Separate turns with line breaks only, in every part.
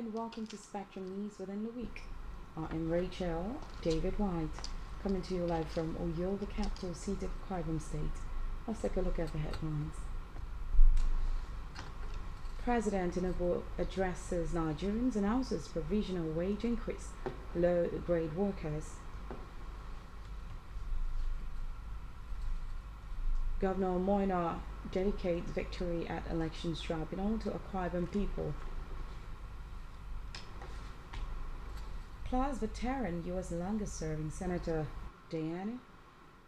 and welcome to Spectrum News within the week. I'm Rachel David White, coming to you live from Oyo, the capital seat of Akwa State. Let's take a look at the headlines. President Tinubu addresses Nigerians, announces provisional wage increase, low-grade workers. Governor Moina dedicates victory at elections tribunal to Akwa Ibom people. Plus, veteran U.S. longest-serving Senator Dianne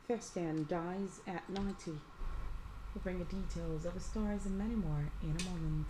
Feinstein dies at 90. We'll bring you details of the stories and many more in a moment.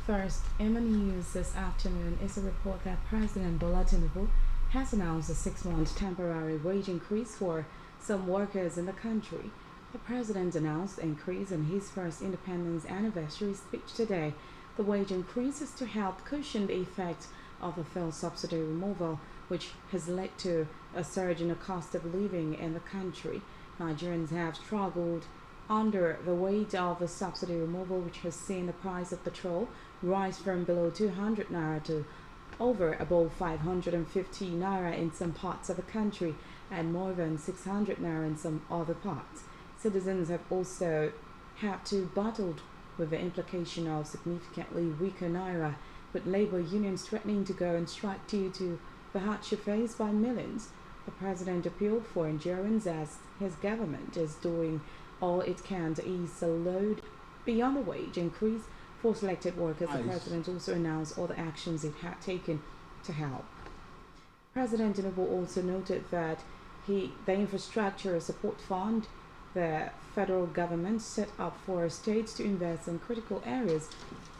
First, in the news this afternoon is a report that President Bola Tinubu has announced a 6-month temporary wage increase for some workers in the country. The president announced the increase in his first independence anniversary speech today. The wage increase is to help cushion the effect of the fuel subsidy removal, which has led to a surge in the cost of living in the country. Nigerians have struggled under the weight of the subsidy removal, which has seen the price of petrol rise from below 200 naira to over above 550 naira in some parts of the country and more than 600 naira in some other parts. Citizens have also had to battle with the implication of significantly weaker naira, with labor unions threatening to go on strike due to the hardship faced by millions. The president appealed for endurance as his government is doing all it can to ease the load beyond the wage increase for selected workers. The president also announced all the actions it had taken to help. President Tinubu also noted that the infrastructure support fund the federal government set up for states to invest in critical areas.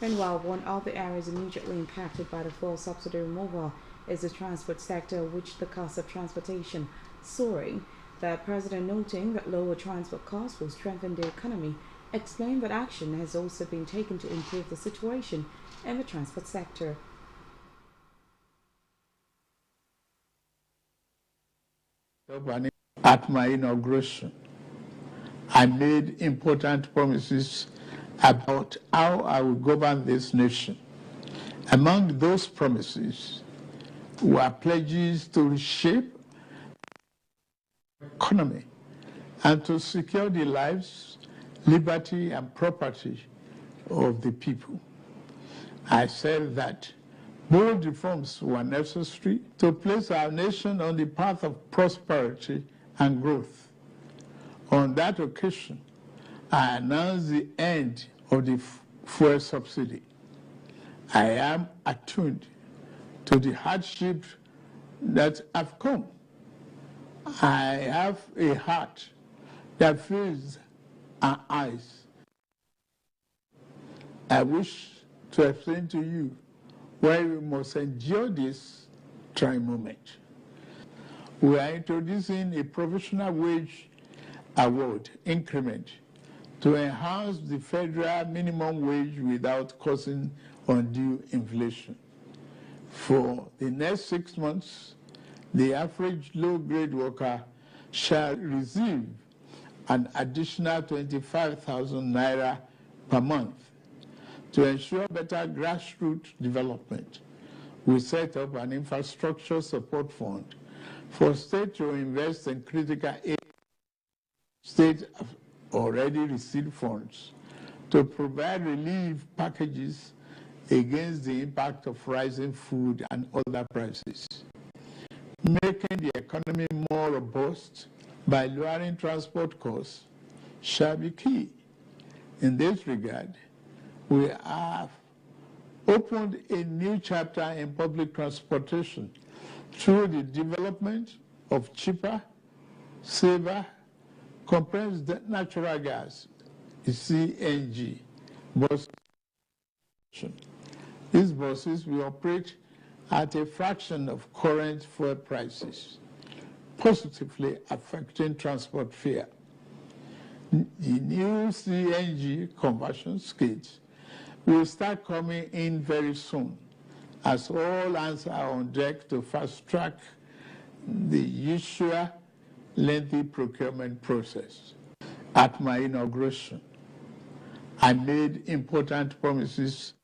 Meanwhile, one of the areas immediately impacted by the fuel subsidy removal is the transport sector, which the cost of transportation soaring. The president, noting that lower transport costs will strengthen the economy, explained that action has also been taken to improve the situation in the transport sector.
At my inauguration, I made important promises about how I will govern this nation. Among those promises were pledges to reshape the economy and to secure the lives, liberty, and property of the people. I said that bold reforms were necessary to place our nation on the path of prosperity and growth. On that occasion, I announced the end of the fuel subsidy. I am attuned to the hardship that have come. I have a heart that fills our eyes. I wish to explain to you why we must endure this trying moment. We are introducing a provisional wage award increment to enhance the federal minimum wage without causing undue inflation. For the next 6 months, the average low-grade worker shall receive an additional 25,000 naira per month. To ensure better grassroots development, we set up an infrastructure support fund for states to invest in critical areas. States have already received funds to provide relief packages against the impact of rising food and other prices. Making the economy more robust by lowering transport costs shall be key. In this regard, we have opened a new chapter in public transportation through the development of cheaper, safer, compressed natural gas, CNG, buses. These buses will operate at a fraction of current fuel prices, positively affecting transport fare. The new CNG conversion kits will start coming in very soon, as all hands are on deck to fast-track the usual lengthy procurement process. At my inauguration, I made important promises.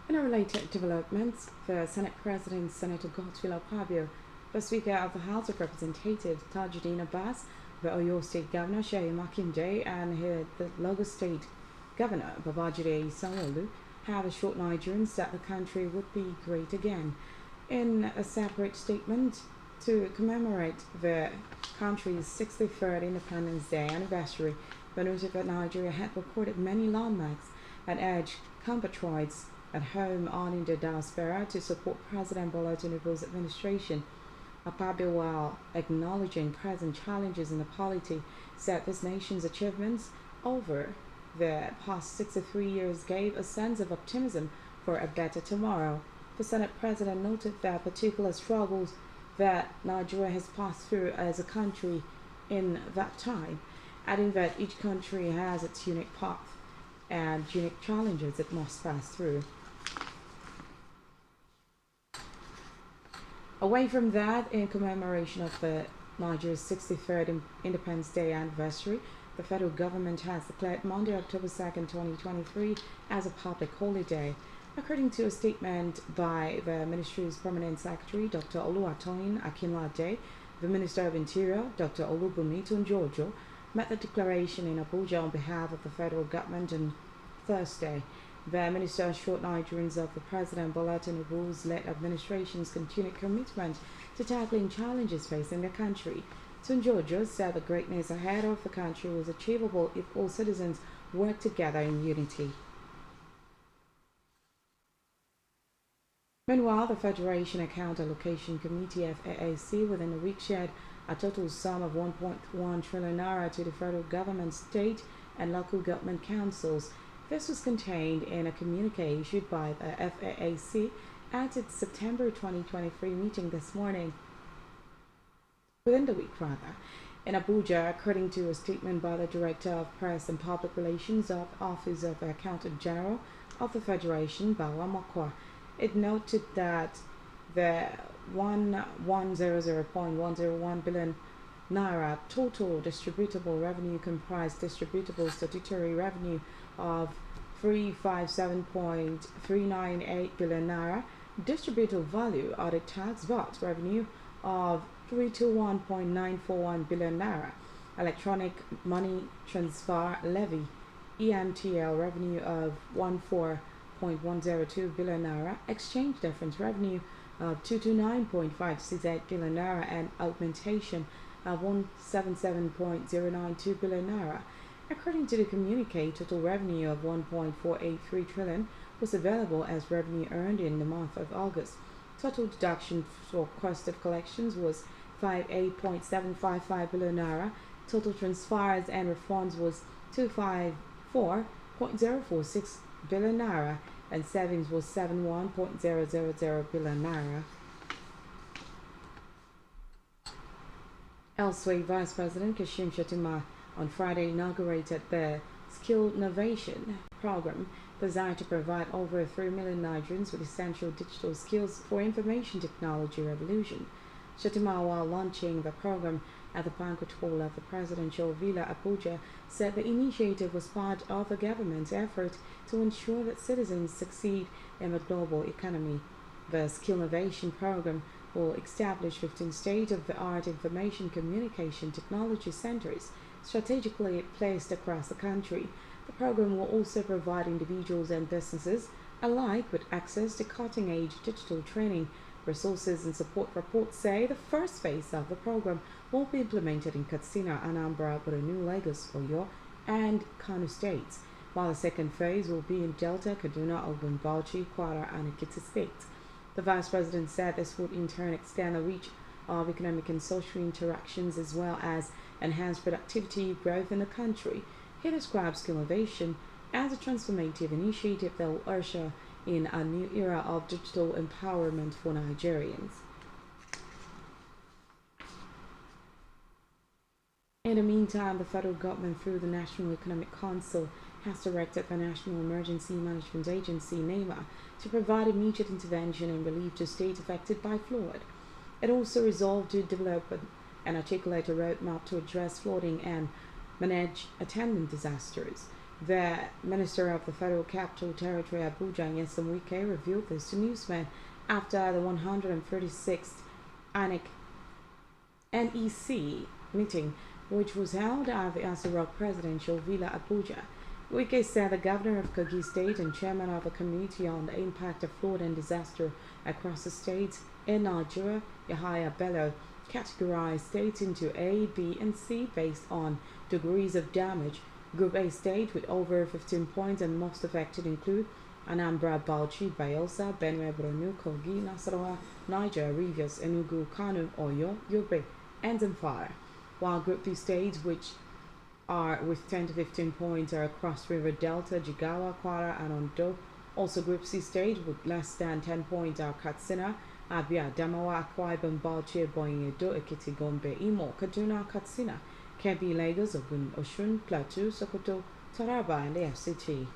In a related developments, the Senate President, Senator Godswill Akpabio, the Speaker of the House of Representatives, Tajuddin Abbas, the Oyo State Governor, Seyi Makinde, and the Lagos State Governor, Babajide Sanwo-Olu, have assured Nigerians that the country would be great again. In a separate statement to commemorate the country's 63rd Independence Day anniversary, they noted that Nigeria had recorded many landmarks and urged compatriots at home and in the diaspora to support President Bola Tinubu's administration. Akpabio, while acknowledging present challenges in the polity, said this nation's achievements over the past 63 years gave a sense of optimism for a better tomorrow. The Senate President noted that particular struggles that Nigeria has passed through as a country in that time, adding that each country has its unique path and unique challenges it must pass through. Away from that, in commemoration of the Nigeria's 63rd Independence Day anniversary, the federal government has declared Monday, October 2nd, 2023 as a public holiday. According to a statement by the Ministry's Permanent Secretary, Dr. Oluwatoyin Akinlade, the Minister of Interior, Dr. Olubunmi Tunjojo, met the declaration in Abuja on behalf of the federal government on Thursday. The minister assured Nigerians of the President Bola Tinubu's led administration's continued commitment to tackling challenges facing the country. Tunjojo said the greatness ahead of the country was achievable if all citizens work together in unity. Meanwhile, the Federation Account Allocation Committee FAAC within a week shared a total sum of 1.1 trillion naira to the federal government, state and local government councils. This was contained in a communique issued by the FAAC at its September 2023 meeting this morning. Within the week, in Abuja, according to a statement by the Director of Press and Public Relations of the Office of the Accountant General of the Federation, Bawa Makwa, it noted that the 1100.101 billion naira total distributable revenue comprised distributable statutory revenue of 357.398 billion naira, distributable value added tax VAT revenue of 321.941 billion naira, electronic money transfer levy EMTL revenue of 14.102 billion naira, exchange difference revenue of 229.568 billion naira, and augmentation of 177.092 billion naira. According to the communique, total revenue of 1.483 trillion was available as revenue earned in the month of August. Total deduction for cost of collections was 58.755 billion naira. Total transfers and refunds was 254.046 billion naira, and savings was 71.000 billion naira. Elsewhere, Vice President Kashim Shettima on Friday inaugurated the Skill Innovation Program designed to provide over 3 million Nigerians with essential digital skills for information technology revolution. Shettima, while launching the program at the banquet hall of the Presidential Villa Abuja, said the initiative was part of the government's effort to ensure that citizens succeed in the global economy. The Skill Innovation Program will establish 15 state-of-the-art information communication technology centers strategically placed across the country The program will also provide individuals and businesses alike with access to cutting-edge digital training resources and support. Reports say the first phase of the program will be implemented in Katsina, Anambra, Borno, Lagos, Oyo, and Kano states, while the second phase will be in Delta, Kaduna, Ogun, Bauchi, Kwara, and Ekiti states. The Vice President said this would in turn extend the reach of economic and social interactions as well as enhance productivity growth in the country. He describes skill innovation as a transformative initiative that will usher in a new era of digital empowerment for Nigerians. In the meantime, the federal government, through the National Economic Council, has directed the National Emergency Management Agency, NEMA, to provide immediate intervention and relief to states affected by flood. It also resolved to develop and articulate a roadmap to address flooding and manage attendant disasters. The Minister of the Federal Capital Territory, Abuja, Nyesom Wike, revealed this to newsmen after the 136th NEC meeting, which was held at the Aso Rock Presidential Villa, Abuja. Wike said the governor of Kogi State and chairman of the Committee on the Impact of Flood and Disaster across the states in Nigeria, Yahaya Bello, categorized states into A, B, and C based on degrees of damage. Group A state with over 15 points and most affected include Anambra, Bauchi, Bayelsa, Benue, Borno, Kogi, Nasarawa, Niger, Rivers, Enugu, Kano, Oyo, Yobe, and Zamfara. While Group B states, which are with 10 to 15 points, are across River Delta, Jigawa, Kwara, and Ondo. Also Group C states with less than 10 points are Katsina, Abia, Adamawa, Akwa Ibom, Bauchi, Ebonyi, Edo, Ekiti, Gombe, Imo, Kaduna, Katsina, Kebbi, Lagos, Ogun, Osun, Plateau, Sokoto, Taraba, and the FCT.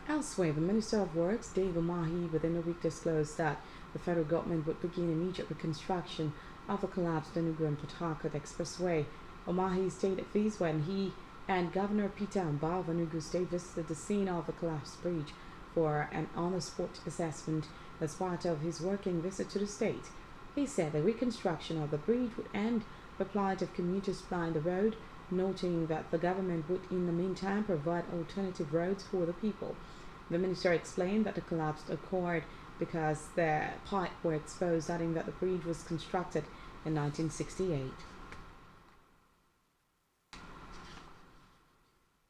Elsewhere, the Minister of Works, Dave Umahi, within a week disclosed that the federal government would begin immediate reconstruction of the collapsed Enugu and Port Harcourt Expressway. Umahi stated this when he and Governor Peter Amba of Enugu State visited the scene of the collapsed bridge for an on-the-spot assessment as part of his working visit to the state. He said the reconstruction of the bridge would end the plight of commuters plying the road, noting that the government would in the meantime provide alternative roads for the people. The minister explained that the collapse occurred because the pipe were exposed, adding that the bridge was constructed in 1968.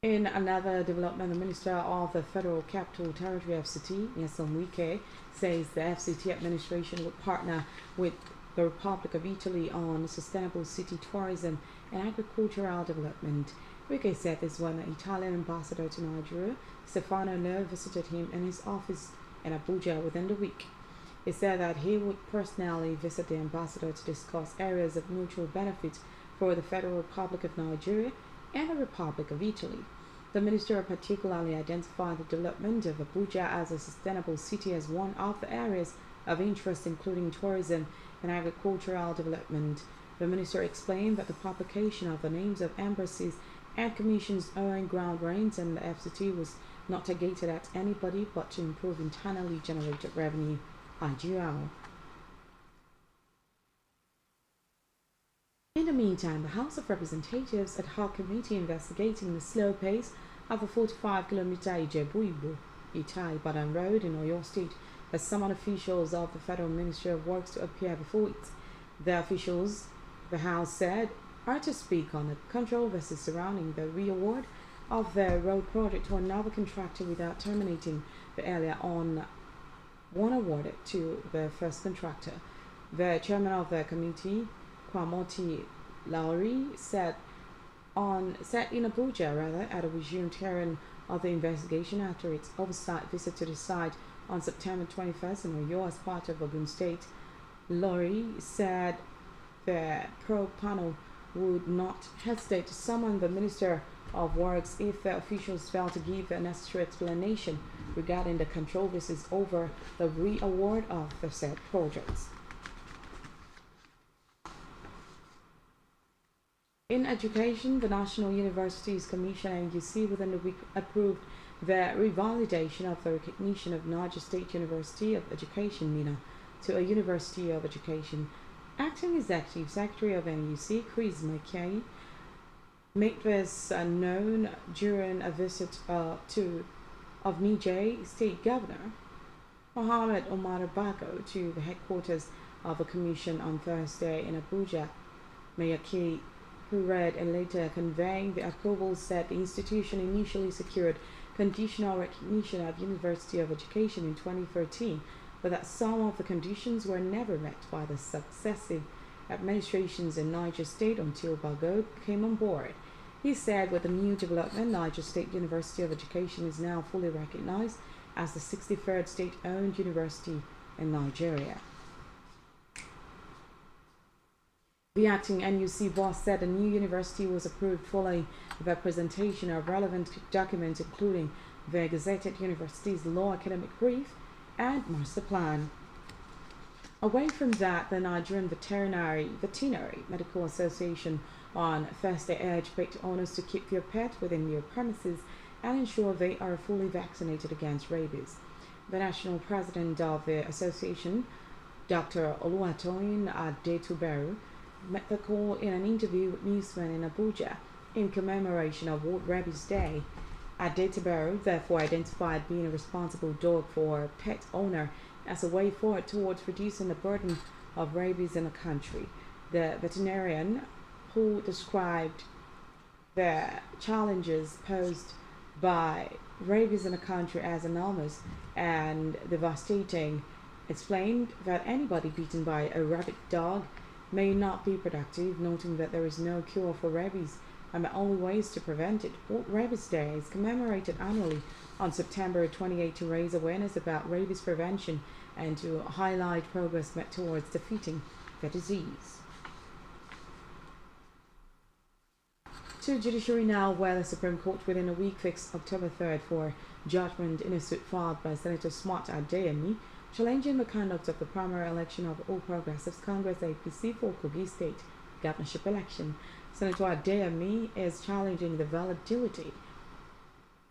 In another development, the Minister of the Federal Capital Territory FCT, Nyesom Wike, says the FCT administration would partner with the Republic of Italy on sustainable city tourism and agricultural development. Wike said this when the Italian ambassador to Nigeria, Stefano Lo, visited him in his office in Abuja within the week. He said that he would personally visit the ambassador to discuss areas of mutual benefit for the Federal Republic of Nigeria and the Republic of Italy. The minister particularly identified the development of Abuja as a sustainable city as one of the areas of interest, including tourism and agricultural development. The minister explained that the publication of the names of embassies and commissions owing ground rents and the FCT was not targeted at anybody but to improve internally generated revenue. IGL. In the meantime, the House of Representatives ad hoc committee investigating the slow pace of a 45-kilometer Ijebu-Itai-Ibadan road in Oyo State has summoned officials of the Federal Ministry of Works to appear before it. The officials, the House said, are to speak on the controversy surrounding the re-award of the road project to another contractor without terminating the earlier on one awarded to the first contractor. The chairman of the committee, Kwamoti Lowry, said in Abuja at a resumed hearing of the investigation after its oversight visit to the site on September 21st in Oyo as part of Ogun State. Lowry said the probe panel would not hesitate to summon the Minister of Works if the officials fail to give a necessary explanation regarding the controversies over the re-award of the said projects. In education, the National Universities Commission NUC within the week approved the revalidation of the recognition of Niger State University of Education (NINA) to a University of Education. Acting Executive Secretary of NUC, Chris McKay, made this known during a visit of Niger State Governor Mohamed Omar Bago to the headquarters of the Commission on Thursday in Abuja. Mayaki, who read a letter conveying the approval, said the institution initially secured conditional recognition of University of Education in 2013, but that some of the conditions were never met by the successive administrations in Niger State until Bago came on board. He said with the new development, Niger State University of Education is now fully recognized as the 63rd state-owned university in Nigeria. The acting NUC boss said the new university was approved following the presentation of relevant documents including the Gazetted University's Law Academic Brief and Master Plan. Away from that, the Nigerian Veterinary Medical Association on Thursday urged pet owners to keep their pet within their premises and ensure they are fully vaccinated against rabies. The national president of the association, Dr. Oluwatoyin Adetuberu, met the call in an interview with newsmen in Abuja in commemoration of World Rabies Day. Adetuberu therefore identified being a responsible dog for a pet owner as a way forward towards reducing the burden of rabies in the country. The veterinarian, who described the challenges posed by rabies in the country as enormous and devastating, explained that anybody beaten by a rabid dog may not be productive, noting that there is no cure for rabies and the only ways to prevent it. World Rabies Day is commemorated annually on September 28 to raise awareness about rabies prevention and to highlight progress made towards defeating the disease. To judiciary now, where the Supreme Court within a week fixed October 3rd for judgment in a suit filed by Senator Smart Adeyemi challenging the conduct of the primary election of All Progressives Congress APC for Kogi State governorship election. Senator Adeyemi is challenging the validity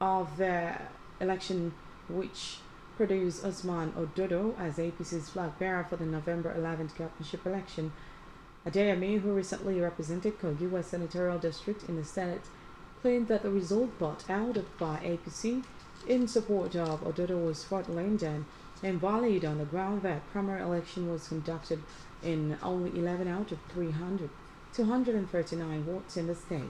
of the election, which produced Usman Ododo as APC's flag bearer for the November 11th governorship election. Adeyemi, who recently represented Kogi West Senatorial District in the Senate, claimed that the result brought out by APC in support of Ododo was fraudulent and invalid on the ground that primary election was conducted in only 11 out of 239 wards in the state.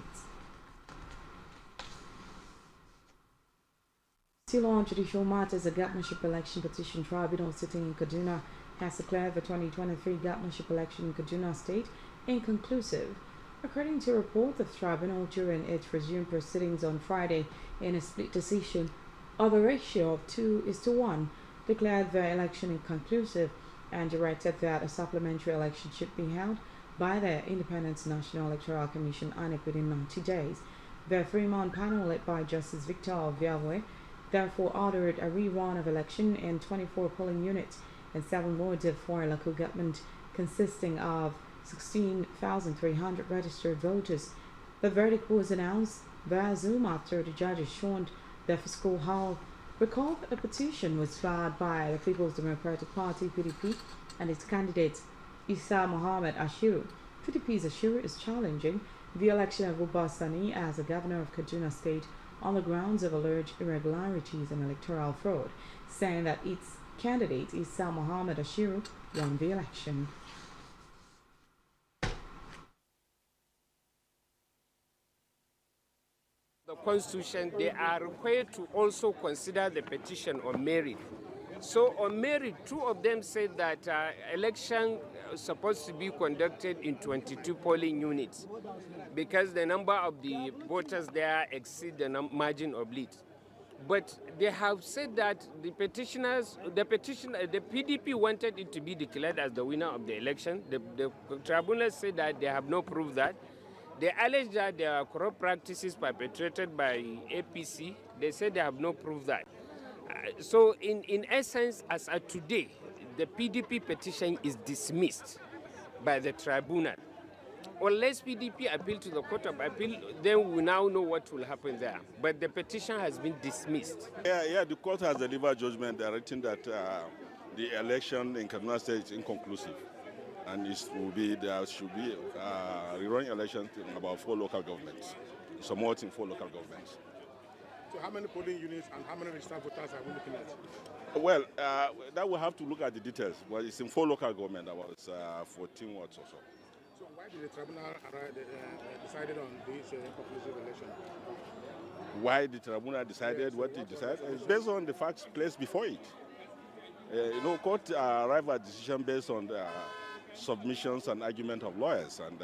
Still on judicial matters, the governorship election petition tribunal sitting in Kaduna has declared the 2023 governorship election in Kaduna State inconclusive. According to a report, the tribunal during its resumed proceedings on Friday in a split decision of a ratio of 2:1 declared the election inconclusive and directed that a supplementary election should be held by the Independent National Electoral Commission INEC within 90 days. The three-man panel led by Justice Victor Oviawe therefore ordered a rerun of election in 24 polling units and 7 wards of 4 local government consisting of 16,300 registered voters. The verdict was announced via Zoom after the judges shunned the fiscal hall. Recall that the petition was filed by the People's Democratic Party (PDP) and its candidate Issa Mohammed Ashiru. PDP's Ashiru is challenging the election of Uba Sani as the governor of Kaduna State on the grounds of alleged irregularities and electoral fraud, saying that its candidate Issa Mohammed Ashiru won the election.
The Constitution, they are required to also consider the petition on merit. So on merit, 2 of them said that election is supposed to be conducted in 22 polling units because the number of the voters there exceed the margin of lead. But they have said that the PDP wanted it to be declared as the winner of the election. The tribunal said that they have no proof that. They allege that there are corrupt practices perpetrated by APC. They said they have no proof that. So in essence, as of today, the PDP petition is dismissed by the tribunal. Unless PDP appeal to the Court of Appeal, then we now know what will happen there. But the petition has been dismissed.
Yeah, the court has delivered judgment directing that the election in Kaduna State is inconclusive. and there should be rerunning elections in about 4 local governments, somewhat in 4 local governments.
So how many polling units and how many registered voters are we looking at?
Well, that we'll have to look at the details. Well, it's in 4 local government, about 14 wards or so.
So why did the tribunal decided on this conclusive election?
Why the tribunal decided what it decided? It's based on the facts placed before it. Court arrived at decision based on the submissions and argument of lawyers, and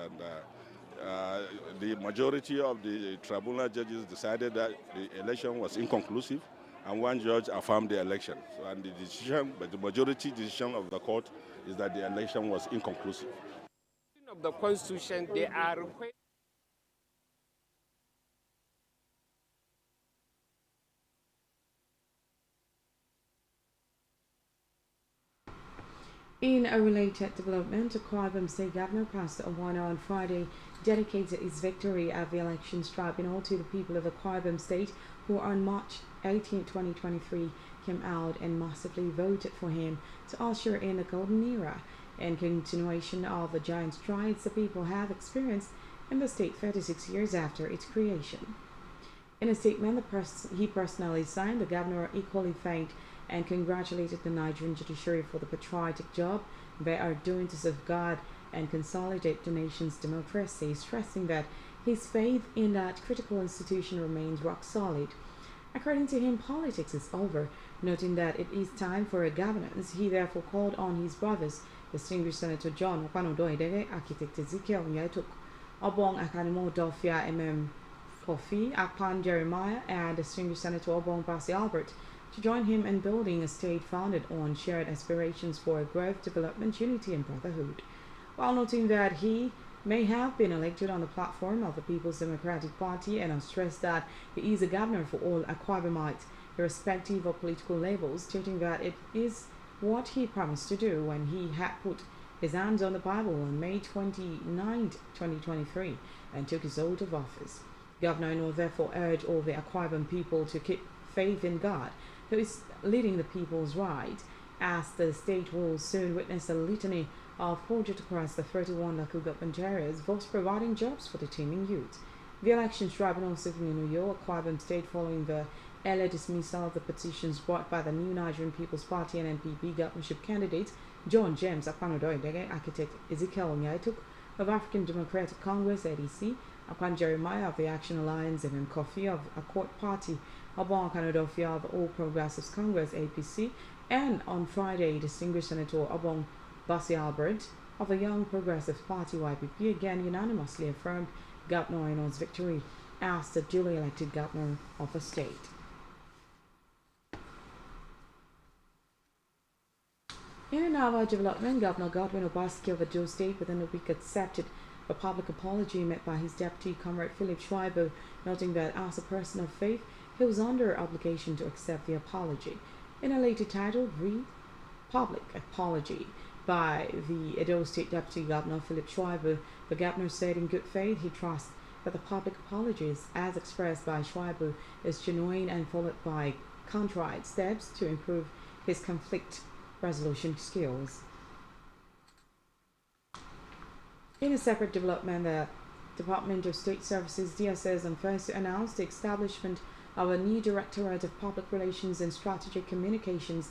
the majority of the tribunal judges decided that the election was inconclusive, and one judge affirmed the election. And the decision, but the majority decision of the court is that the election was inconclusive.
Of the Constitution, they are required.
In a related development, Akwa Ibom State Governor Pastor Owana on Friday dedicated his victory at the Elections Tribunal to the people of Akwa Ibom State who on March 18, 2023 came out and massively voted for him to usher in a golden era in continuation of the giant strides the people have experienced in the state 36 years after its creation. In a statement he personally signed, the governor equally thanked and congratulated the Nigerian judiciary for the patriotic job they are doing to safeguard and consolidate the nation's democracy, stressing that his faith in that critical institution remains rock solid. According to him, politics is over, noting that it is time for a governance. He therefore called on his brothers, distinguished Senator John Okpanodoidege, Architect Ezekiel Nyaituk, Obong Akanimo Dofia Kofi, Akpan Jeremiah, and distinguished Senator Obong Basi Albert, to join him in building a state founded on shared aspirations for growth, development, unity, and brotherhood, while noting that he may have been elected on the platform of the People's Democratic Party and has stressed that he is a governor for all Akwa Ibomites, irrespective of political labels, stating that it is what he promised to do when he had put his hands on the Bible on May 29, 2023, and took his oath of office. Governor Ino therefore urged all the Akwa Ibom people to keep faith in God, who is leading the people's right, as the state will soon witness a litany of projects across the 31 local government areas, thus providing jobs for the teeming youth. The Elections Tribunal sitting in New York, Akwa Ibom State, following the early dismissal of the petitions brought by the new Nigerian People's Party and NPP governorship candidates John James Akpanodoidege, Architect Ezekiel Nyaituk of African Democratic Congress (ADC), Akpan Jeremiah of the Action Alliance, and Kofi of Accord Party, Obong Akanodofia of All Progressives Congress (APC), and on Friday, distinguished Senator Obong Basi Albert of the Young Progressive Party (YPP) again unanimously affirmed Governor Ino's victory as the duly elected governor of the state. In another development, Governor Godwin Obaseki of Edo State within a week accepted a public apology made by his deputy, Comrade Philip Schreiber, noting that as a person of faith, he was under obligation to accept the apology. In a later titled Read Public Apology by the Edo State Deputy Governor Philip Schreiber, the governor said in good faith he trusts that the public apologies, as expressed by Schreiber, is genuine and followed by contrite steps to improve his conflict resolution skills. In a separate development, the Department of State Services (DSS) on Thursday announced the establishment of a new Directorate of Public Relations and Strategic Communications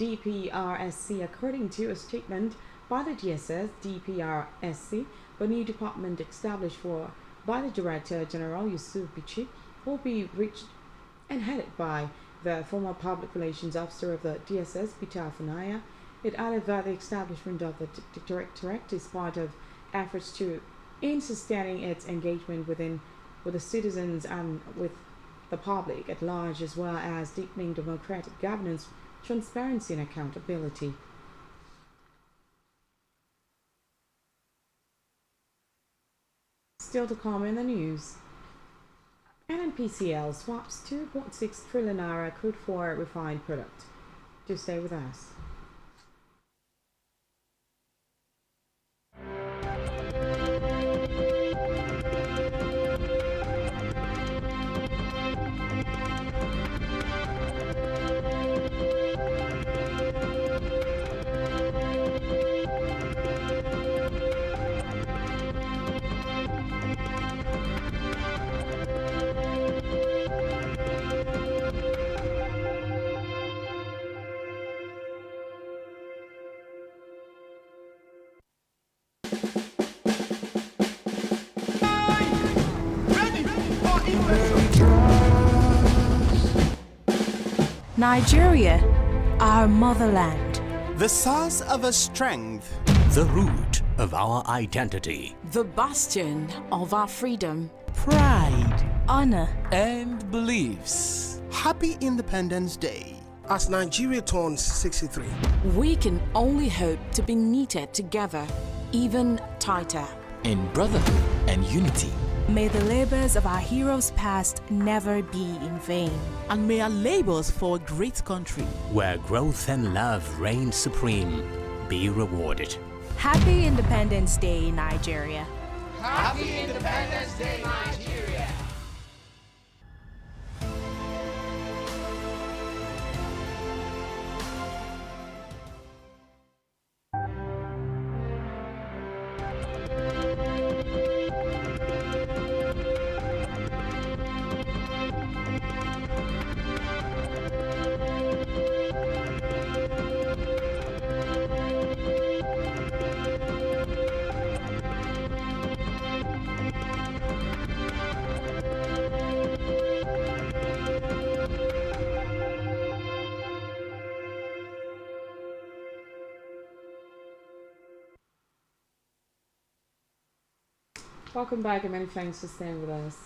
(DPRSC). According to a statement by the DSS, DPRSC, the new department established by the Director General Yusuf Bichi will be reached and headed by the former Public Relations Officer of the DSS, Peter Funaya. It added that the establishment of the Directorate is part of efforts in sustaining its engagement with the citizens and with the public at large, as well as deepening democratic governance, transparency, and accountability. Still to come in the news. NNPCL swaps 2.6 trillion naira crude for refined product. Do stay with us.
Nigeria, our motherland.
The source of our strength. The root of our identity.
The bastion of our freedom.
Pride.
Honor.
And beliefs. Happy Independence Day.
As Nigeria turns 63,
We can only hope to be knitted together, even tighter.
In brotherhood and unity.
May the labors of our heroes past never be in vain.
And may our labors for a great country,
Where growth and love reign supreme, be rewarded.
Happy Independence Day, Nigeria.
Welcome back and many thanks for staying with us.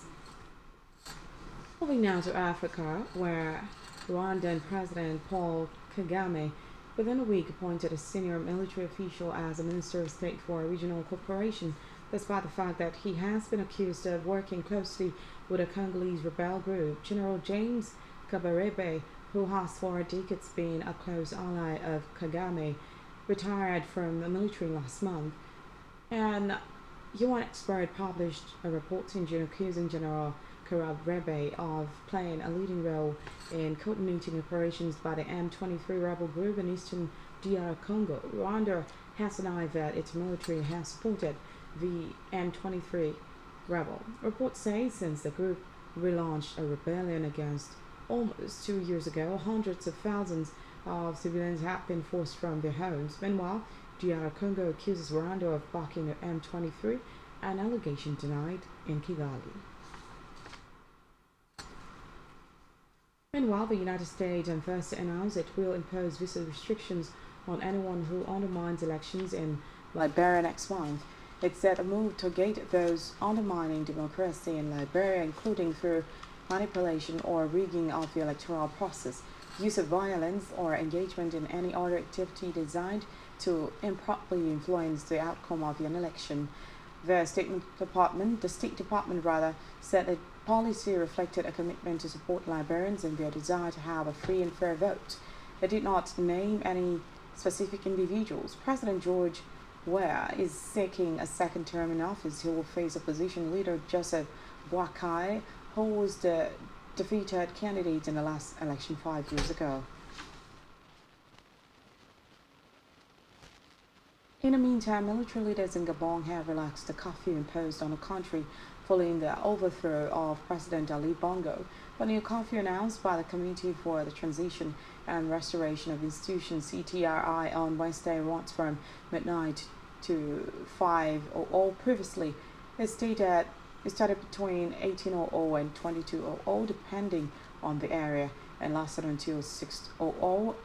Moving now to Africa, where Rwandan President Paul Kagame within a week appointed a senior military official as a Minister of State for Regional Cooperation, despite the fact that he has been accused of working closely with a Congolese rebel group. General James Kabarebe, who has for decades been a close ally of Kagame, retired from the military last month. And UN expert published a report in June accusing General Kabarebe of playing a leading role in coordinating operations by the M23 rebel group in eastern DR Congo. Rwanda has denied that its military has supported the M23 rebel. Reports say since the group relaunched a rebellion against almost 2 years ago, hundreds of thousands of civilians have been forced from their homes. Meanwhile, DR Congo accuses Rwanda of backing the M23, an allegation denied in Kigali. Meanwhile, the United States on Thursday announced it will impose visa restrictions on anyone who undermines elections in Liberia next month. It said a move to gate those undermining democracy in Liberia, including through manipulation or rigging of the electoral process, use of violence, or engagement in any other activity designed to improperly influence the outcome of an election. The State Department said the policy reflected a commitment to support Liberians in their desire to have a free and fair vote. It did not name any specific individuals. President George Weah is seeking a second term in office. He will face opposition leader Joseph Boakai, who was the defeated candidate in the last election 5 years ago. In the meantime, military leaders in Gabon have relaxed the curfew imposed on the country following the overthrow of President Ali Bongo. The new curfew announced by the Committee for the Transition and Restoration of Institutions (CTRI) on Wednesday runs from midnight to 5:00 previously. It started between 18:00 and 22:00 depending on the area and lasted until 6:00.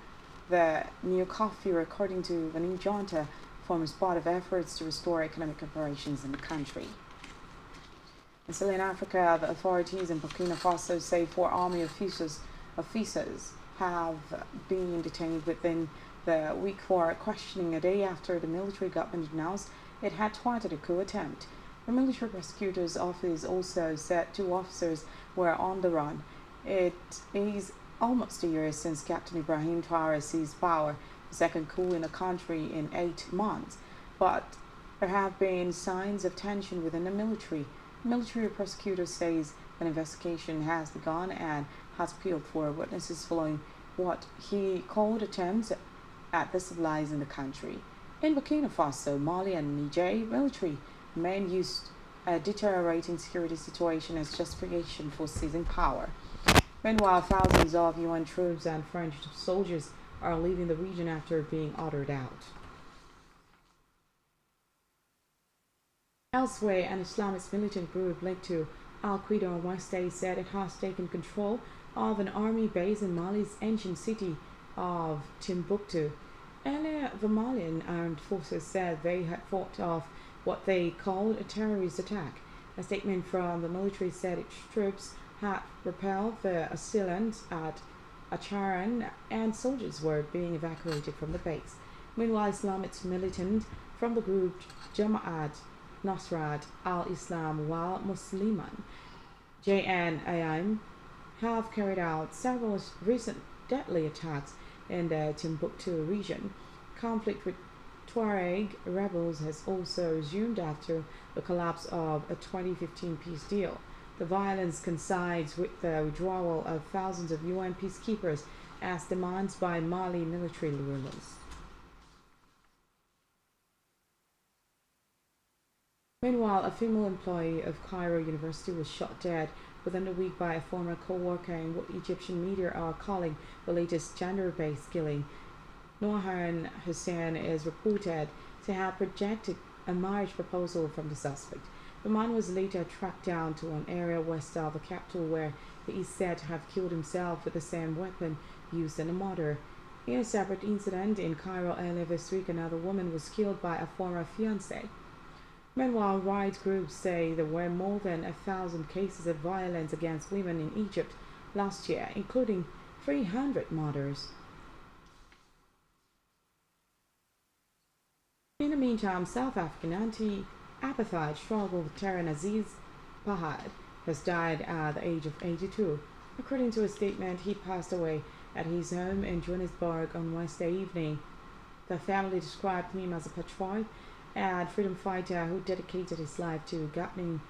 The new curfew, according to the new junta, forms part of efforts to restore economic operations in the country. And still in Africa, the authorities in Burkina Faso say 4 army officers have been detained within the week for questioning a day after the military government announced it had thwarted a coup attempt. The military prosecutor's office also said 2 officers were on the run. It is almost a year since Captain Ibrahim Traoré seized power, the second coup in the country in 8 months, but there have been signs of tension within the military. The military prosecutor says an investigation has begun and has appealed for witnesses following what he called attempts at destabilizing the country. In Burkina Faso, Mali, and Niger, military men used a deteriorating security situation as justification for seizing power. Meanwhile, thousands of UN troops and French soldiers are leaving the region after being ordered out. Elsewhere, an Islamist militant group linked to Al-Qaeda on Wednesday said it has taken control of an army base in Mali's ancient city of Timbuktu. Earlier, the Malian armed forces said they had fought off what they called a terrorist attack. A statement from the military said its troops had repelled the assailants at Acharan and soldiers were being evacuated from the base. Meanwhile, Islamist militant from the group Jama'at Nasrat al-Islam wal Musliman (JNIM) have carried out several recent deadly attacks in the Timbuktu region. Conflict with Tuareg rebels has also resumed after the collapse of a 2015 peace deal. The violence coincides with the withdrawal of thousands of UN peacekeepers as demands by Mali military rulers. Meanwhile, a female employee of Cairo University was shot dead within a week by a former co-worker in what Egyptian media are calling the latest gender-based killing. Noahan Hussein is reported to have rejected a marriage proposal from the suspect. The man was later tracked down to an area west of the capital where he is said to have killed himself with the same weapon used in the murder. In a separate incident in Cairo earlier this week, another woman was killed by a former fiancé. Meanwhile, rights groups say there were more than 1,000 cases of violence against women in Egypt last year, including 300 murders. In the meantime, South African anti-apartheid struggle veteran Aziz Pahad has died at the age of 82. According to a statement, he passed away at his home in Johannesburg on Wednesday evening. The family described him as a patriot and freedom fighter who dedicated his life to governing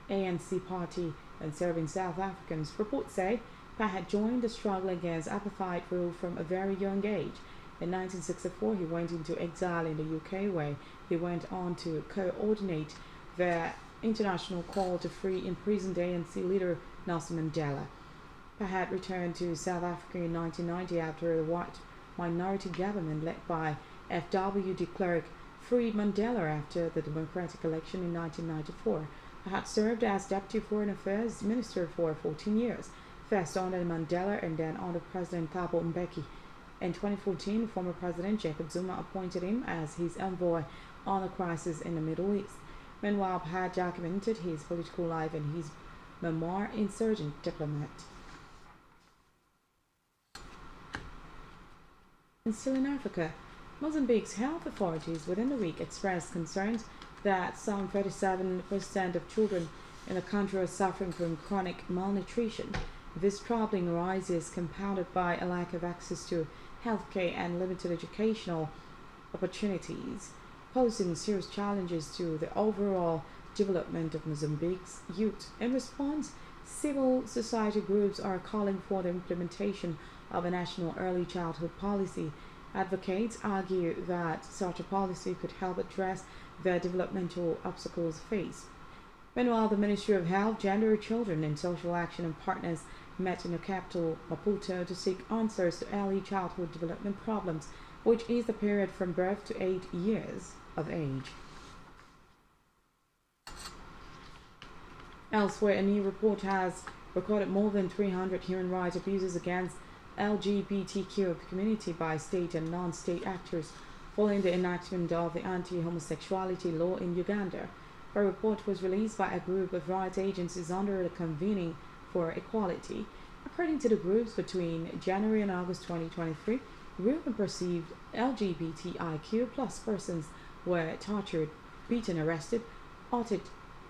ANC party and serving South Africans. Reports say Pahad joined the struggle against apartheid rule from a very young age. In 1964, he went into exile in the UK, where he went on to coordinate the international call to free imprisoned ANC leader Nelson Mandela. Pahad returned to South Africa in 1990 after a white minority government led by FW de Klerk freed Mandela after the democratic election in 1994. Pahad served as Deputy Foreign Affairs Minister for 14 years, first under Mandela and then under President Thabo Mbeki. In 2014, former President Jacob Zuma appointed him as his envoy on the crisis in the Middle East. Meanwhile, Pahad documented his political life in his memoir, Insurgent Diplomat. And still in Africa, Mozambique's health authorities within the week expressed concerns that some 37% of children in the country are suffering from chronic malnutrition. This troubling rise is compounded by a lack of access to healthcare and limited educational opportunities, posing serious challenges to the overall development of Mozambique's youth. In response, civil society groups are calling for the implementation of a national early childhood policy. Advocates argue that such a policy could help address the developmental obstacles faced. Meanwhile, the Ministry of Health, Gender, Children and Social Action and partners met in the capital, Maputo, to seek answers to early childhood development problems, which is the period from birth to 8 years of age. Elsewhere, a new report has recorded more than 300 human rights abuses against LGBTQ community by state and non-state actors following the enactment of the anti-homosexuality law in Uganda. A report was released by a group of rights agencies under the Convening for Equality. According to the groups, between January and August 2023, real and perceived LGBTIQ plus persons were tortured, beaten, arrested, altered,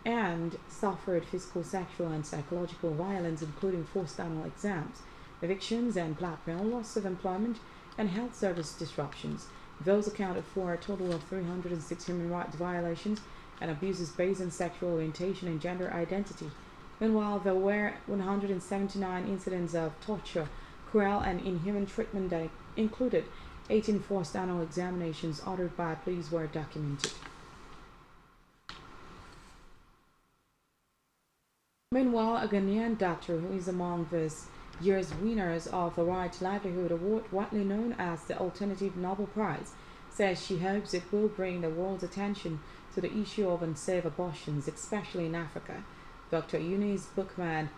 and suffered physical, sexual, and psychological violence, including forced annual exams, evictions and blackmail, loss of employment, and health service disruptions. Those accounted for a total of 306 human rights violations and abuses based on sexual orientation and gender identity. Meanwhile, there were 179 incidents of torture, cruel and inhuman treatment that included 18 forced annual examinations ordered by police were documented. Meanwhile, a Ghanaian doctor who is among this year's winners of the Right to Livelihood Award, widely known as the Alternative Nobel Prize, says she hopes it will bring the world's attention to the issue of unsafe abortions, especially in Africa. Dr. Eunice Bookman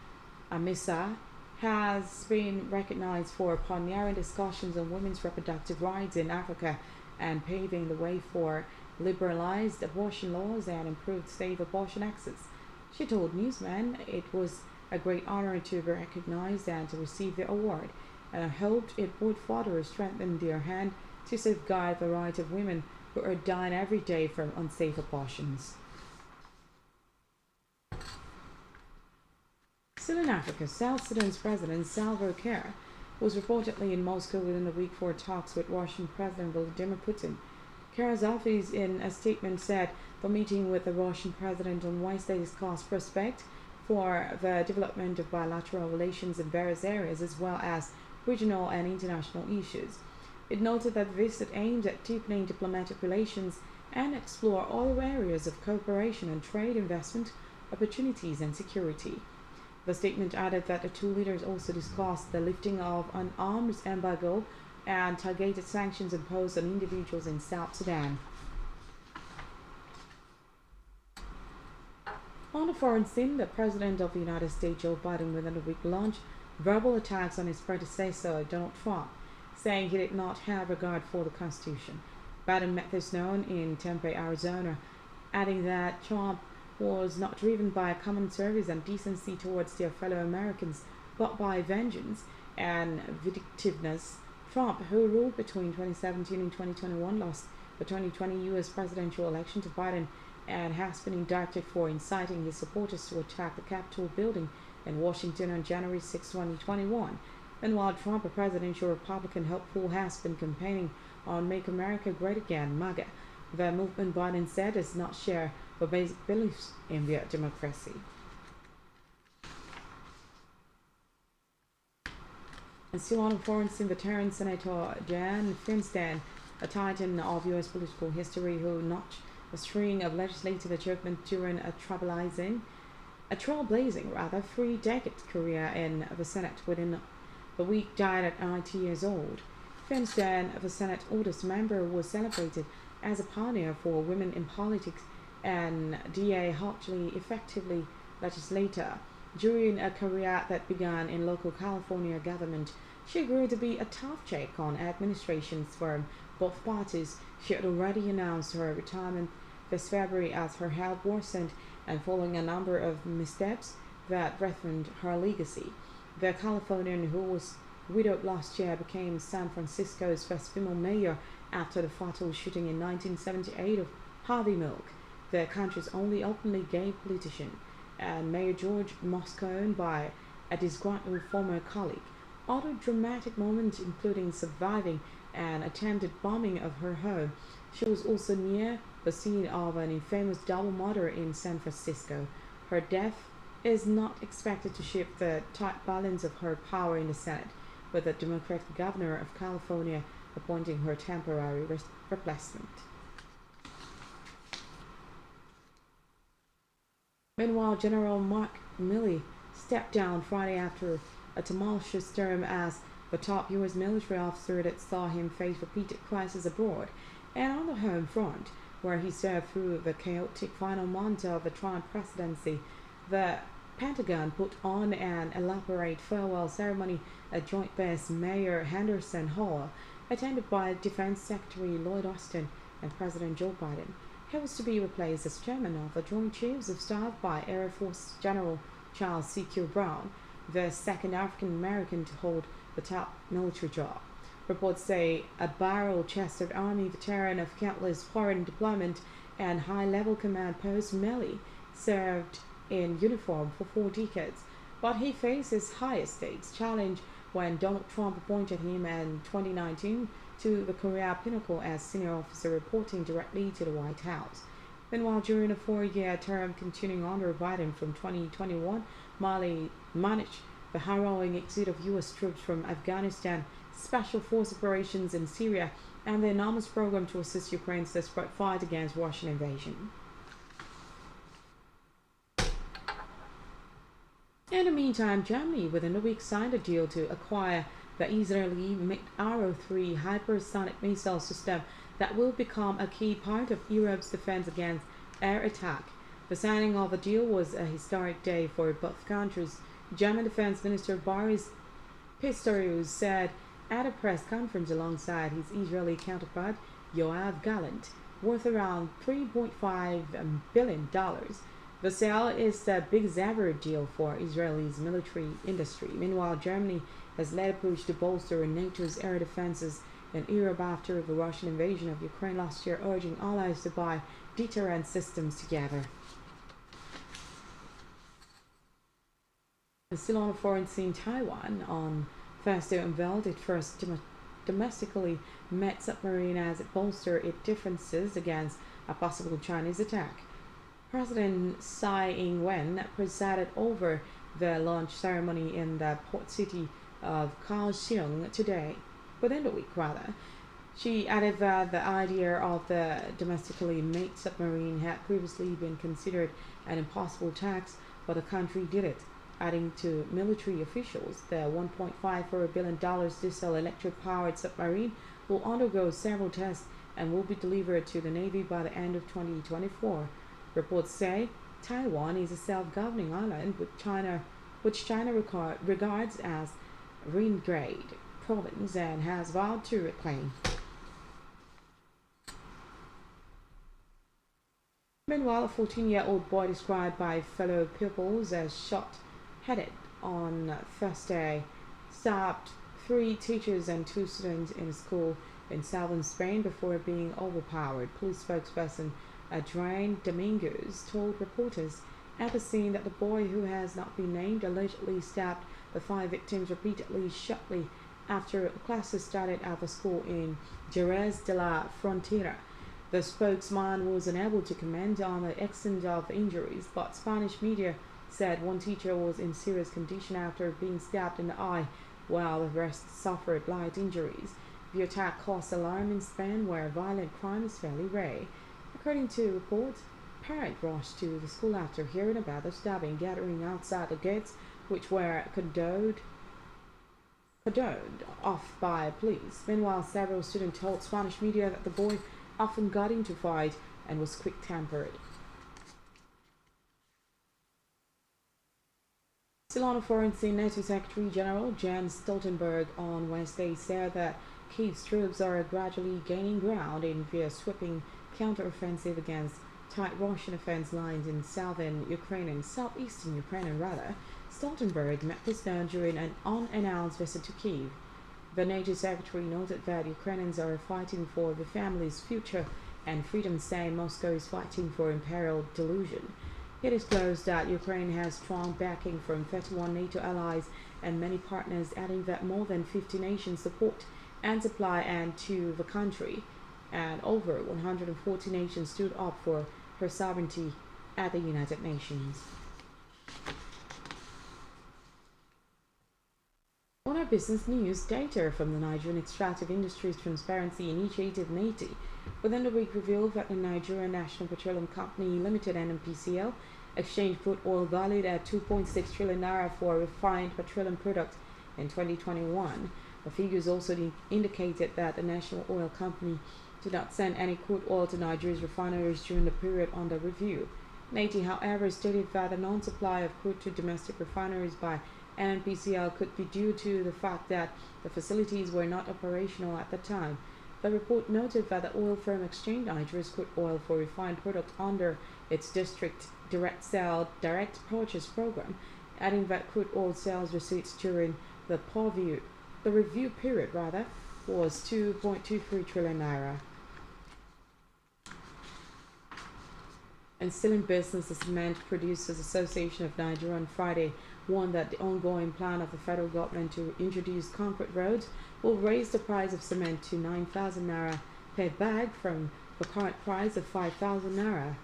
Amisa has been recognized for pioneering discussions on women's reproductive rights in Africa and paving the way for liberalized abortion laws and improved safe abortion access. She told Newsman it was a great honor to be recognized and to receive the award, and I hoped it would further strengthen their hand to safeguard the rights of women who are dying every day from unsafe abortions. Still in Africa, South Sudan's President Salva Kiir was reportedly in Moscow within a week for talks with Russian President Vladimir Putin. Kiir's office in a statement said the meeting with the Russian president on Wednesday discussed prospects for the development of bilateral relations in various areas as well as regional and international issues. It noted that the visit aimed at deepening diplomatic relations and explore other areas of cooperation on trade, investment, opportunities, and security. The statement added that the two leaders also discussed the lifting of an arms embargo and targeted sanctions imposed on individuals in South Sudan. On the foreign scene, the President of the United States, Joe Biden, within a week launched verbal attacks on his predecessor, Donald Trump, saying he did not have regard for the Constitution. Biden met this known in Tempe, Arizona, adding that Trump was not driven by common service and decency towards their fellow Americans, but by vengeance and vindictiveness. Trump, who ruled between 2017 and 2021, lost the 2020 U.S. presidential election to Biden and has been indicted for inciting his supporters to attack the Capitol building in Washington on January 6, 2021. And while Trump, a presidential Republican hopeful, has been campaigning on Make America Great Again, MAGA, the movement, Biden said, does not share the basic beliefs in their democracy. And still on the foreign scene, veteran Senator Dianne Feinstein, a titan of U.S. political history who notched a string of legislative achievements during a trailblazing 3-decade career in the Senate within the week, died at 90 years old. Feinstein, the Senate's oldest member, was celebrated as a pioneer for women in politics and a hugely effectively legislator. During a career that began in local California government, she grew to be a tough check on administrations from both parties. She had already announced her retirement this February as her health worsened and following a number of missteps that threatened her legacy. The Californian, who was widowed last year, became San Francisco's first female mayor after the fatal shooting in 1978 of Harvey Milk, the country's only openly gay politician, and Mayor George Moscone by a disgruntled former colleague. Other dramatic moments including surviving an attempted bombing of her home. She was also near the scene of an infamous double murder in San Francisco. Her death is not expected to shift the tight balance of her power in the Senate, with the Democratic governor of California appointing her temporary replacement. Meanwhile, General Mark Milley stepped down Friday after a tumultuous term as the top U.S. military officer that saw him face repeated crises abroad and on the home front, where he served through the chaotic final months of the Trump presidency. The Pentagon put on an elaborate farewell ceremony at Joint Base Mayor Henderson Hall, attended by Defense Secretary Lloyd Austin and President Joe Biden. He was to be replaced as chairman of the Joint Chiefs of Staff by Air Force General Charles C.Q. Brown, the second African American to hold the top military job. Reports say a barrel-chested Army veteran of countless foreign deployment and high-level command posts, Milley served in uniform for 4 decades, but he faces highest stakes challenge when Donald Trump appointed him in 2019 to the career pinnacle as senior officer reporting directly to the White House. Meanwhile, during a 4-year term continuing under Biden from 2021, Milley managed the harrowing exit of U.S. troops from Afghanistan, special force operations in Syria, and the enormous program to assist Ukraine's desperate fight against Russian invasion. In the meantime, Germany within a week signed a deal to acquire the Israeli Arrow 3 hypersonic missile system that will become a key part of Europe's defense against air attack. The signing of the deal was a historic day for both countries. German Defense Minister Boris Pistorius said at a press conference alongside his Israeli counterpart Yoav Gallant, worth around $3.5 billion. The sale is the biggest ever deal for Israel's military industry. Meanwhile, Germany has led a push to bolster NATO's air defenses in Europe after the Russian invasion of Ukraine last year, urging allies to buy deterrent systems together. Still on a foreign scene, Taiwan on Thursday unveiled its first domestically made submarine as it bolstered its defenses against a possible Chinese attack. President Tsai Ing-wen presided over the launch ceremony in the port city of Kaohsiung within the week. She added that the idea of the domestically made submarine had previously been considered an impossible task, but the country did it. Adding to military officials, the $1.54 billion diesel electric-powered submarine will undergo several tests and will be delivered to the Navy by the end of 2024. Reports say Taiwan is a self-governing island which China regards as renegade province and has vowed to reclaim. Meanwhile, a 14-year-old boy described by fellow pupils as short-headed on Thursday stabbed 3 teachers and 2 students in a school in southern Spain before being overpowered. Police spokesperson Adrian Domingos told reporters at the scene that the boy, who has not been named, allegedly stabbed the 5 victims repeatedly shortly after classes started at the school in Jerez de la Frontera. The spokesman was unable to comment on the extent of injuries, but Spanish media said one teacher was in serious condition after being stabbed in the eye, while the rest suffered light injuries. The attack caused alarm in Spain, where violent crime is fairly rare. According to reports, parents rushed to the school after hearing about the stabbing gathering outside the gates, which were cordoned off by police. Meanwhile, several students told Spanish media that the boy often got into fight and was quick-tempered. Still on a foreign scene, NATO Secretary General Jens Stoltenberg on Wednesday said that Kiev's troops are gradually gaining ground in their sweeping counteroffensive against tight Russian defense lines in southeastern Ukraine. Stoltenberg met this done during an unannounced visit to Kiev. The NATO secretary noted that Ukrainians are fighting for the family's future and freedom, saying Moscow is fighting for imperial delusion. He disclosed that Ukraine has strong backing from 31 NATO allies and many partners, adding that more than 50 nations support and supply aid to the country, and over 140 nations stood up for her sovereignty at the United Nations. On our business news, data from the Nigerian Extractive Industries Transparency Initiative (NATI) within the week revealed that the Nigerian National Petroleum Company Limited (NNPCL) exchanged crude oil valued at 2.6 trillion naira for refined petroleum products in 2021. The figures also indicated that the National Oil Company did not send any crude oil to Nigeria's refineries during the period under review. NATI, however, stated that the non-supply of crude to domestic refineries by NNPCL could be due to the fact that the facilities were not operational at the time. The report noted that the oil firm exchanged Nigeria's crude oil for refined products under its district direct purchase program, adding that crude oil sales receipts during the review period was 2.23 trillion naira. And still in business, the Cement Producers Association of Nigeria on Friday warned that the ongoing plan of the federal government to introduce concrete roads will raise the price of cement to 9,000 naira per bag from the current price of 5,000 naira.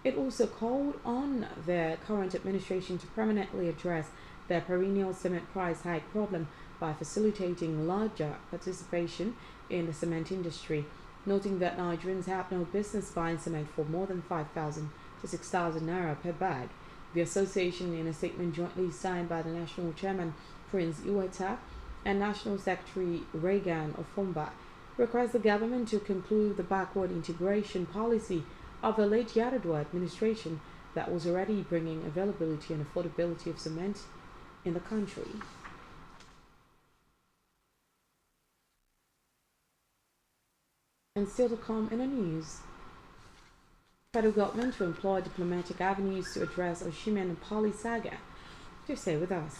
It also called on the current administration to permanently address the perennial cement price hike problem by facilitating larger participation in the cement industry, noting that Nigerians have no business buying cement for more than 5,000 to 6,000 naira per bag. The association, in a statement jointly signed by the National Chairman Prince Iweta and National Secretary Reagan Ofumba, requests the government to conclude the backward integration policy of the late Yar'Adua administration that was already bringing availability and affordability of cement in the country. And still to come in the news, federal government to employ diplomatic avenues to address Oshimen and Polly saga. Do stay with us.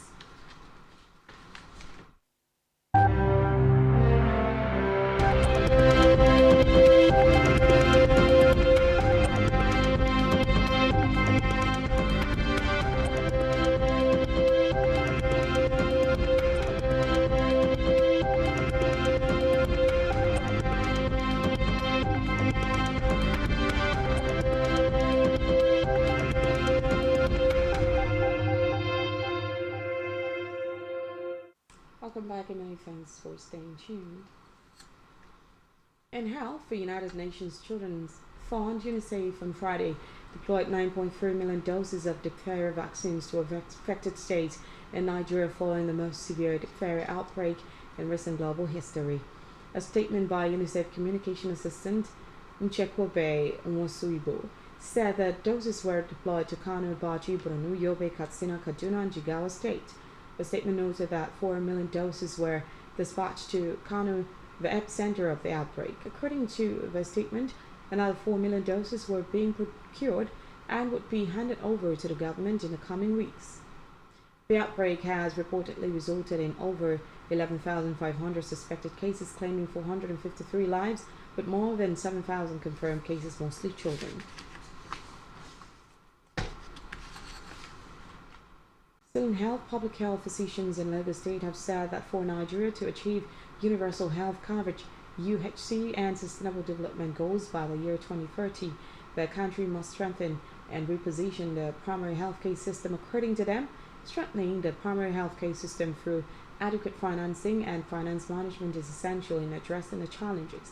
Welcome back and many thanks for staying tuned. In health, the United Nations Children's Fund UNICEF on Friday deployed 9.3 million doses of diphtheria vaccines to affected states in Nigeria following the most severe diphtheria outbreak in recent global history. A statement by UNICEF Communication Assistant Nchekwobe Nwosuibo said that doses were deployed to Kano, Baji, Borno, Yobe, Katsina, Kaduna, and Jigawa State. The statement noted that 4 million doses were dispatched to Kano, the epicenter of the outbreak. According to the statement, another 4 million doses were being procured and would be handed over to the government in the coming weeks. The outbreak has reportedly resulted in over 11,500 suspected cases, claiming 453 lives, with more than 7,000 confirmed cases, mostly children. Still in health, public health physicians in Lagos State have said that for Nigeria to achieve universal health coverage, UHC, and sustainable development goals by the year 2030, the country must strengthen and reposition the primary healthcare system. According to them, strengthening the primary healthcare system through adequate financing and finance management is essential in addressing the challenges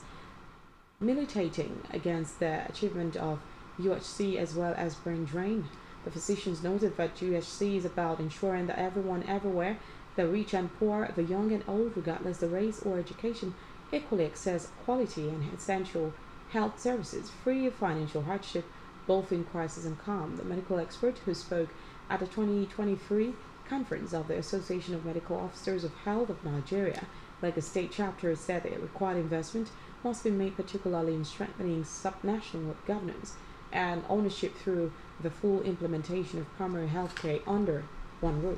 militating against the achievement of UHC as well as brain drain. The physicians noted that UHC is about ensuring that everyone everywhere, the rich and poor, the young and old, regardless of race or education, equally access quality and essential health services free of financial hardship, both in crisis and calm. The medical expert who spoke at the 2023 conference of the Association of Medical Officers of Health of Nigeria, Lagos State chapter, said that required investment must be made particularly in strengthening subnational governance and ownership through the full implementation of primary health care under one roof.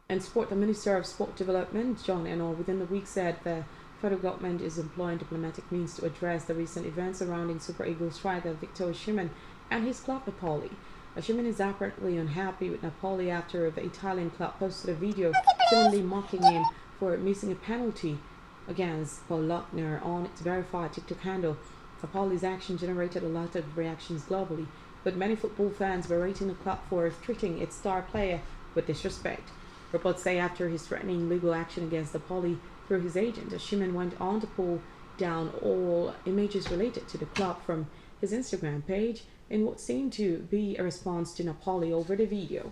And sport, the Minister of Sport Development, John Eno, within the week said the federal government is employing diplomatic means to address the recent events surrounding Super Eagles striker Victor Osimhen and his club Napoli. Osimhen is apparently unhappy with Napoli after the Italian club posted a video seemingly mocking him for missing a penalty against Paul Lochner on its verified TikTok handle. Napoli's action generated a lot of reactions globally, with many football fans berating the club for treating its star player with disrespect. Reports say after his threatening legal action against Napoli through his agent, Osimhen went on to pull down all images related to the club from his Instagram page in what seemed to be a response to Napoli over the video.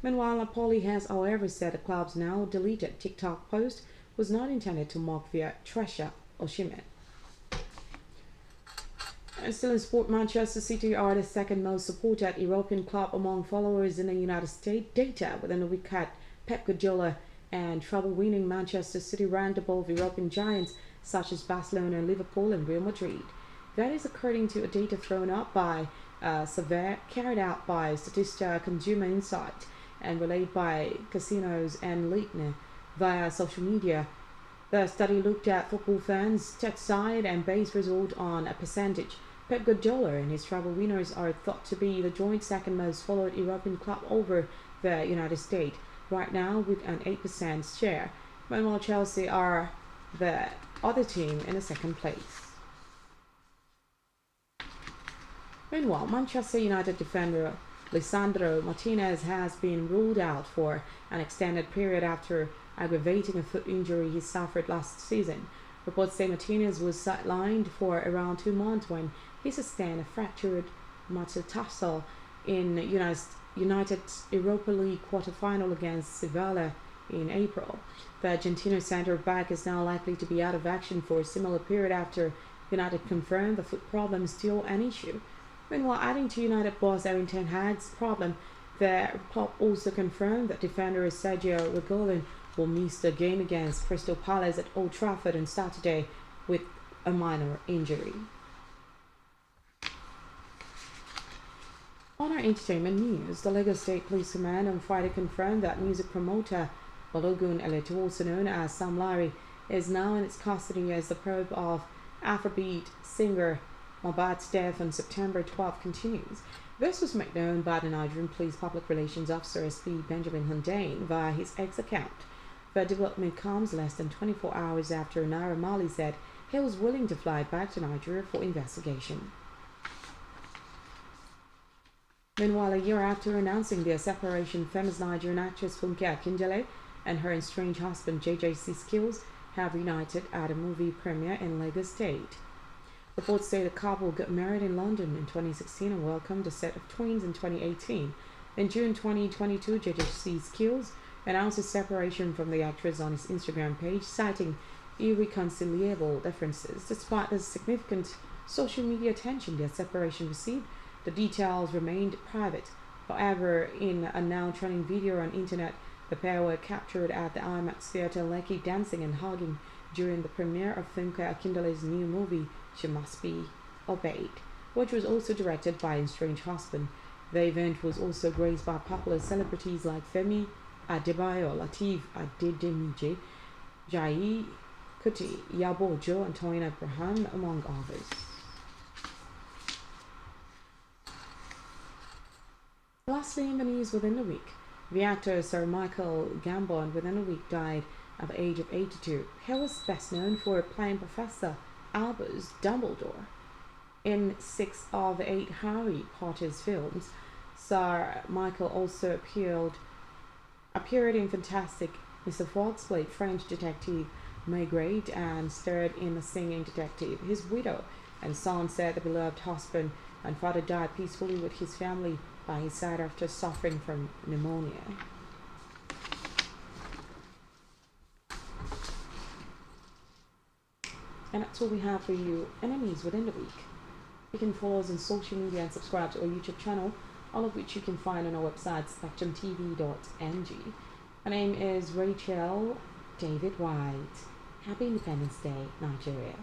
Meanwhile, Napoli has, however, said the club's now deleted TikTok post was not intended to mock via Tresha Osimhen. And still in sport, Manchester City are the second most supported European club among followers in the United States. Data within the week had Pep Guardiola and treble-winning Manchester City ranked above European giants such as Barcelona, Liverpool, and Real Madrid. That is according to a data thrown up by survey carried out by Statista Consumer Insight and relayed by Casinos and Leitner via social media. The study looked at football fans' tech side and based result on a percentage. Pep Guardiola and his treble winners are thought to be the joint second most followed European club over the United States, right now with an 8% share. Meanwhile, Chelsea are the other team in the second place. Meanwhile, Manchester United defender Lisandro Martinez has been ruled out for an extended period after aggravating a foot injury he suffered last season. Reports say Martinez was sidelined for around 2 months when he sustained a fractured metatarsal in United's Europa League quarter-final against Sevilla in April. The Argentino centre-back is now likely to be out of action for a similar period after United confirmed the foot problem is still an issue. Meanwhile, adding to United boss Erin Ten Hag's problem, the club also confirmed that defender Sergio Reguilon will miss the game against Crystal Palace at Old Trafford on Saturday with a minor injury. On our entertainment news, the Lagos State Police Command on Friday confirmed that music promoter Balogun Eletu, also known as Sam Larry, is now in its custody as the probe of Afrobeat singer Mohbad's death on September 12 continues. This was made known by the Nigerian Police Public Relations Officer SP Benjamin Hundain via his X account. The development comes less than 24 hours after Naira Marley said he was willing to fly back to Nigeria for investigation. Meanwhile, a year after announcing their separation, famous Nigerian actress Funke Akindele and her estranged husband JJC Skills have reunited at a movie premiere in Lagos State. Reports say the couple got married in London in 2016 and welcomed a set of twins in 2018. In June 2022, JJC Skills announced his separation from the actress on his Instagram page, citing irreconcilable differences. Despite the significant social media attention their separation received, the details remained private. However, in a now trending video on internet, the pair were captured at the IMAX Theatre Lekki dancing and hugging during the premiere of Funke Akindele's new movie, She Must Be Obeyed, which was also directed by an estranged husband. The event was also graced by popular celebrities like Femi Adebayo, Lateef Adedemije, Jai Kuti, Iyabo Ojo, and Toyin Abraham, among others. Lastly, in the news within the week, the actor Sir Michael Gambon within a week died at the age of 82. He was best known for playing Professor Albus Dumbledore in 6 of the 8 Harry Potter's films. Sir Michael also appeared in Fantastic Mr. Fox, played French detective Maigret, and starred in The Singing Detective. His widow and son said the beloved husband and father died peacefully with his family by his side after suffering from pneumonia. And that's all we have for you in the news within the week. You can follow us on social media and subscribe to our YouTube channel, all of which you can find on our website, Spectrum TV.ng. My name is Rachel David White. Happy Independence Day, Nigeria.